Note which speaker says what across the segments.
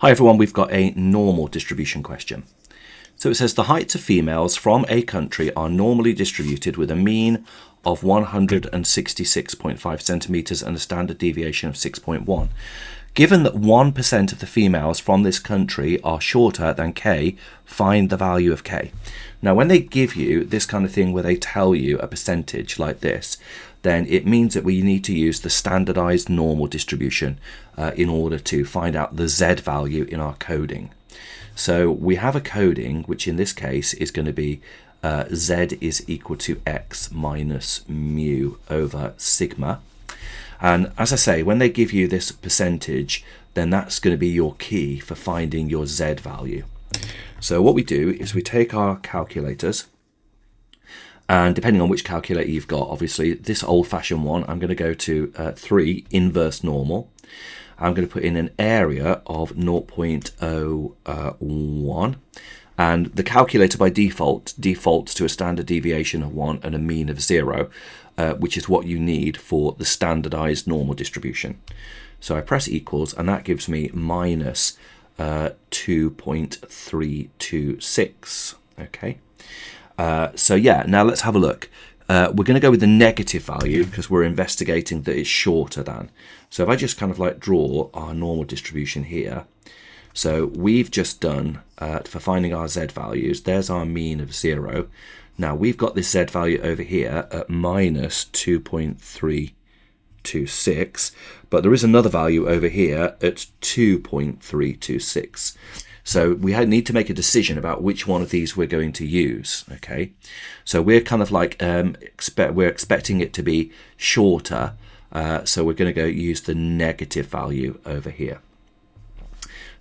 Speaker 1: Hi everyone, we've got a normal distribution question. So it says the heights of females from a country are normally distributed with a mean of 166.5 centimeters and a standard deviation of 6.1. Given that 1% of the females from this country are shorter than K, find the value of K. Now, when they give you this kind of thing where they tell you a percentage like this, then it means that we need to use the standardized normal distribution in order to find out the Z value in our coding. So we have a coding, which in this case is going to be Z is equal to X minus mu over sigma. And as I say, when they give you this percentage, then that's going to be your key for finding your Z value. So what we do is we take our calculators, and depending on which calculator you've got, obviously this old-fashioned one, I'm going to go to 3 inverse normal. I'm going to put in an area of 0.01, and the calculator by default defaults to a standard deviation of 1 and a mean of 0, which is what you need for the standardized normal distribution. So I press equals, and that gives me minus 2.326. Okay. So yeah, now let's have a look. We're going to go with the negative value because we're investigating that it's shorter than. So if I just kind of like draw our normal distribution here. So we've just done, for finding our Z values, there's our mean of 0. Now we've got this Z value over here at minus 2.326, but there is another value over here at 2.326. So we need to make a decision about which one of these we're going to use. Okay, so we're kind of like we're expecting it to be shorter, so we're going to go use the negative value over here.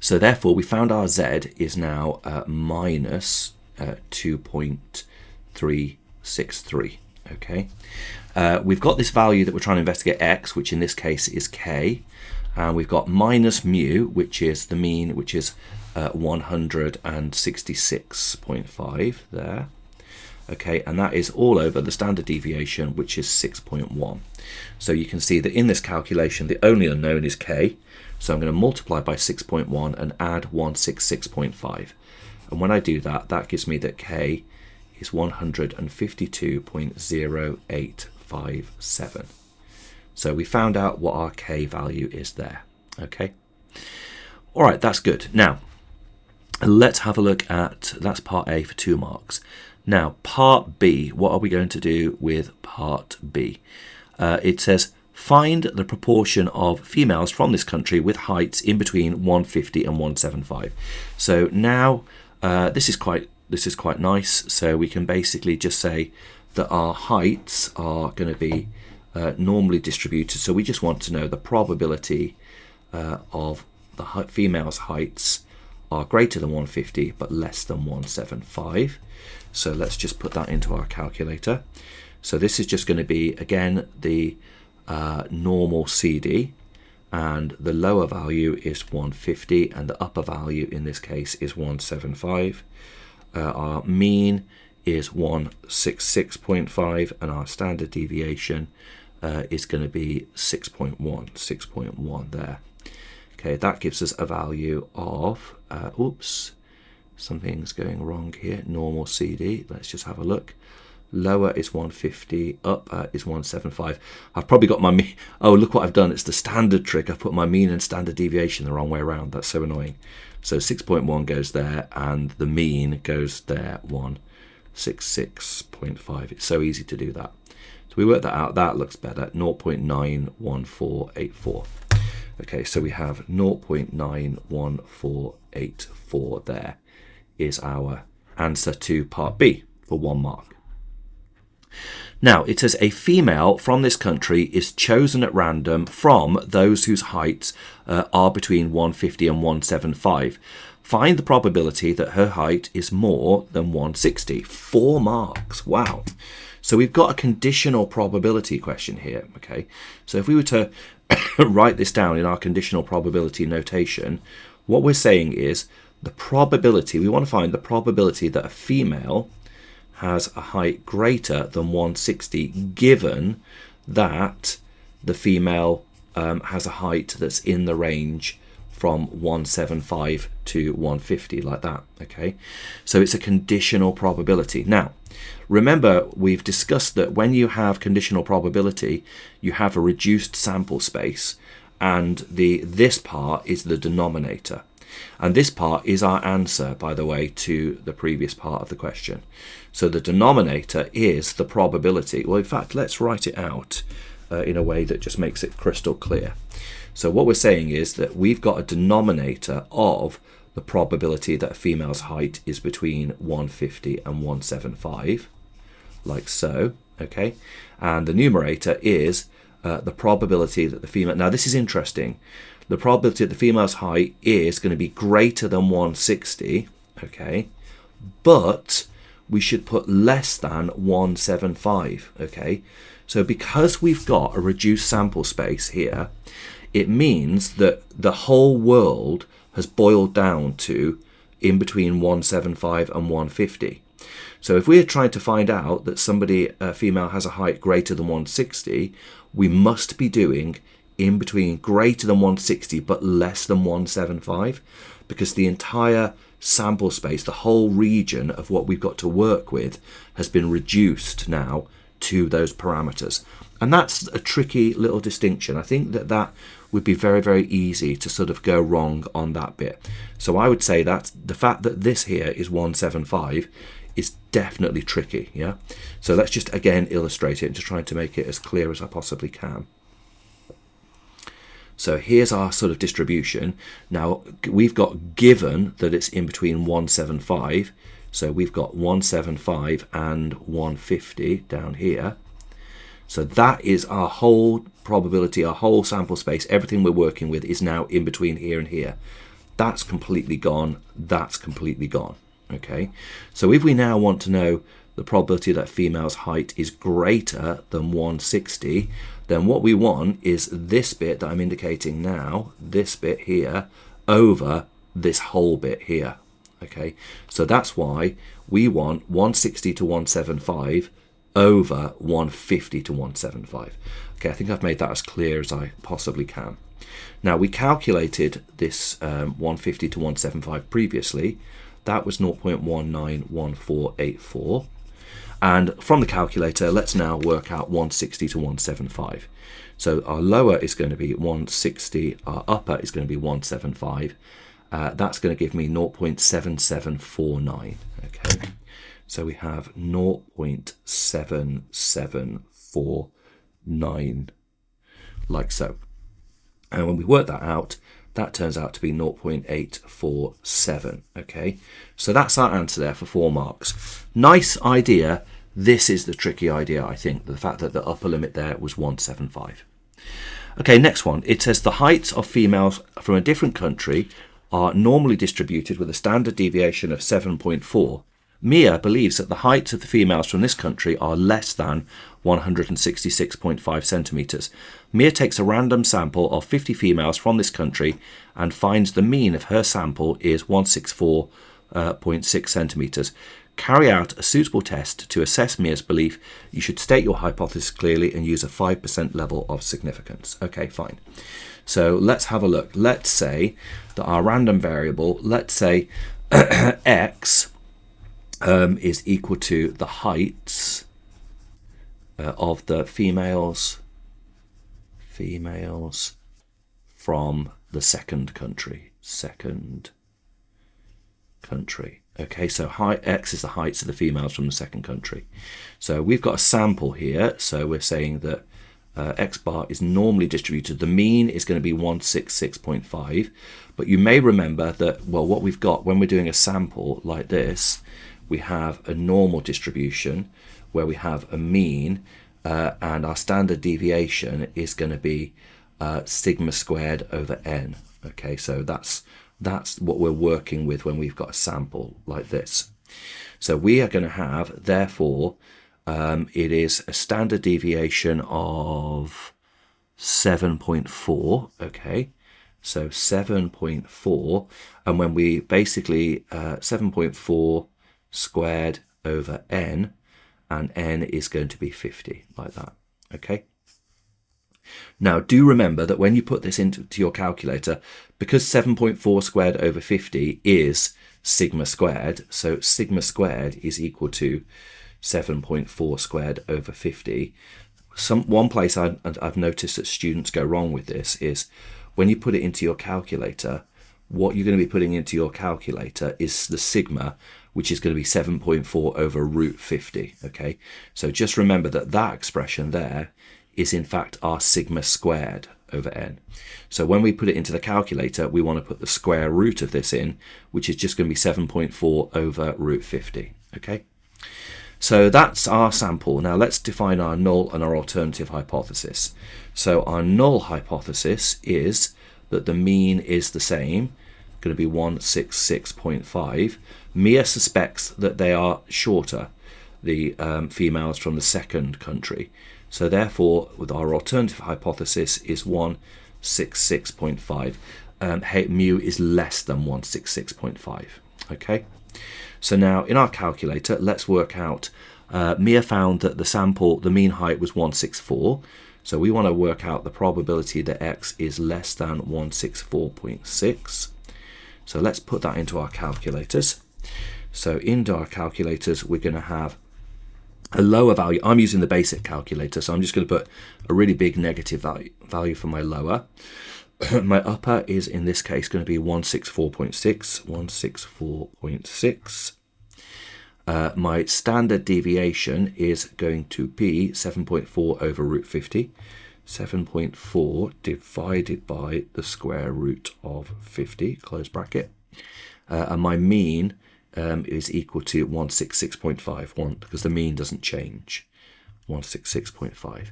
Speaker 1: So therefore, we found our Z is now minus 2.363. Okay, we've got this value that we're trying to investigate X, which in this case is K, and we've got minus mu, which is the mean, which is 166.5 there. Okay, and that is all over the standard deviation, which is 6.1. So you can see that in this calculation, the only unknown is K. So I'm going to multiply by 6.1 and add 166.5. And when I do that, that gives me that K is 152.0857. So we found out what our K value is there. Okay. All right, that's good. Now, let's have a look at, that's part A for 2 marks. Now, part B, what are we going to do with part B? It says, find the proportion of females from this country with heights in between 150 and 175. So now, this is quite nice. So we can basically just say that our heights are going to be normally distributed. So we just want to know the probability of the females' heights are greater than 150 but less than 175. So let's just put that into our calculator. So this is just going to be, again, the normal CD, and the lower value is 150 and the upper value in this case is 175. Our mean is 166.5 and our standard deviation is going to be 6.1 there. Okay, that gives us a value of, oops, something's going wrong here, normal CD. Let's just have a look. Lower is 150, up is 175. I've probably got my, oh, look what I've done. It's the standard trick. I've put my mean and standard deviation the wrong way around. That's so annoying. So 6.1 goes there and the mean goes there, 166.5. It's so easy to do that. So we work that out. That looks better, 0.91484. Okay, so we have 0.91484 there is our answer to part B for 1 mark. Now, it says a female from this country is chosen at random from those whose heights are between 150 and 175. Find the probability that her height is more than 160. 4 marks. Wow. So we've got a conditional probability question here. Okay, so if we were to write this down in our conditional probability notation, what we're saying is the probability, we want to find the probability that a female has a height greater than 160 given that the female has a height that's in the range from 175 to 150, like that, okay? So it's a conditional probability. Now, remember, we've discussed that when you have conditional probability, you have a reduced sample space, and this part is the denominator. And this part is our answer, by the way, to the previous part of the question. So the denominator is the probability. Well, in fact, let's write it out in a way that just makes it crystal clear. So what we're saying is that we've got a denominator of the probability that a female's height is between 150 and 175, like so, okay? And the numerator is the probability that the female, now this is interesting, the probability that the female's height is going to be greater than 160, okay, but we should put less than 175, okay? So because we've got a reduced sample space here, it means that the whole world has boiled down to in between 175 and 150. So if we're trying to find out that somebody, a female, has a height greater than 160, we must be doing in between greater than 160 but less than 175, because the entire sample space, the whole region of what we've got to work with, has been reduced now to those parameters. And that's a tricky little distinction. I think that that would be very, very easy to sort of go wrong on that bit. So I would say that the fact that this here is 175 is definitely tricky, yeah? So let's just again illustrate it and just try to make it as clear as I possibly can. So here's our sort of distribution. Now we've got given that it's in between 175. So we've got 175 and 150 down here. So that is our whole probability, our whole sample space, everything we're working with is now in between here and here. That's completely gone, that's completely gone, okay? So if we now want to know the probability that female's height is greater than 160, then what we want is this bit that I'm indicating now, this bit here, over this whole bit here, okay? So that's why we want 160 to 175 over 150 to 175. Okay, I think I've made that as clear as I possibly can. Now we calculated this 150 to 175 previously. That was 0.191484. And from the calculator, let's now work out 160 to 175. So our lower is going to be 160, our upper is going to be 175. That's going to give me 0.7749. Okay. So we have 0.7749, like so. And when we work that out, that turns out to be 0.847, okay? So that's our answer there for 4 marks. Nice idea. This is the tricky idea, I think, the fact that the upper limit there was 175. Okay, next one. It says the heights of females from a different country are normally distributed with a standard deviation of 7.4. Mia believes that the heights of the females from this country are less than 166.5 centimetres. Mia takes a random sample of 50 females from this country and finds the mean of her sample is 164.6 centimetres. Carry out a suitable test to assess Mia's belief. You should state your hypothesis clearly and use a 5% level of significance. Okay, fine. So let's have a look. Let's say that our random variable, let's say x, is equal to the heights of the females from the second country. Okay, so height x is the heights of the females from the second country. So we've got a sample here, so we're saying that x bar is normally distributed. The mean is going to be 166.5, but you may remember that, well, what we've got when we're doing a sample like this, we have a normal distribution where we have a mean, and our standard deviation is going to be sigma squared over n. Okay, so that's what we're working with when we've got a sample like this. So we are going to have, therefore, it is a standard deviation of 7.4, okay? So 7.4, and when we basically, 7.4 squared over n, and n is going to be 50, like that, okay? Now, do remember that when you put this into your calculator, because 7.4 squared over 50 is sigma squared, so sigma squared is equal to 7.4 squared over 50. One place I've noticed that students go wrong with this is when you put it into your calculator, what you're going to be putting into your calculator is the sigma, which is going to be 7.4 over root 50. Okay, so just remember that that expression there is in fact our sigma squared over n. So when we put it into the calculator, we want to put the square root of this in, which is just going to be 7.4 over root 50. Okay, so that's our sample. Now let's define our null and our alternative hypothesis. So our null hypothesis is that the mean is the same, going to be 166.5. Mia suspects that they are shorter, the females from the second country. So therefore, with our alternative hypothesis is 166.5. Mu is less than 166.5. Okay. So now in our calculator, let's work out. Mia found that the mean height was 164. So we want to work out the probability that x is less than 164.6. So let's put that into our calculators. So into our calculators, we're going to have a lower value. I'm using the basic calculator, so I'm just going to put a really big negative value for my lower. My upper is in this case going to be 164.6. 164.6. My standard deviation is going to be 7.4 over root 50. 7.4 divided by the square root of 50, close bracket. And my mean is equal to 166.5, because the mean doesn't change. 166.5.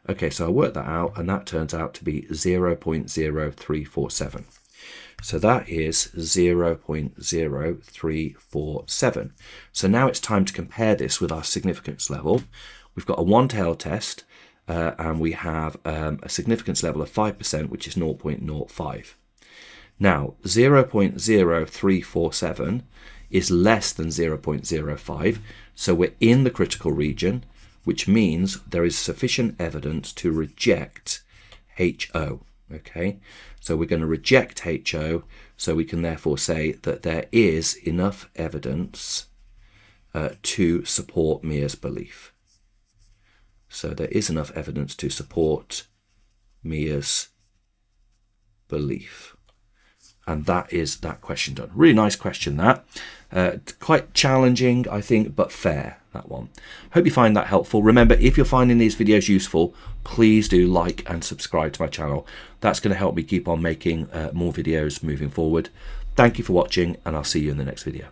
Speaker 1: Okay, so I worked that out, and that turns out to be 0.0347. So that is 0.0347. So now it's time to compare this with our significance level. We've got a one-tailed test, and we have a significance level of 5%, which is 0.05. Now, 0.0347 is less than 0.05, so we're in the critical region, which means there is sufficient evidence to reject HO. Okay, so we're going to reject HO, so we can therefore say that there is enough evidence to support Mia's belief. So there is enough evidence to support Mia's belief. And that is that question done. Really nice question, that. Quite challenging, I think, but fair, that one. Hope you find that helpful. Remember, if you're finding these videos useful, please do like and subscribe to my channel. That's going to help me keep on making more videos moving forward. Thank you for watching, and I'll see you in the next video.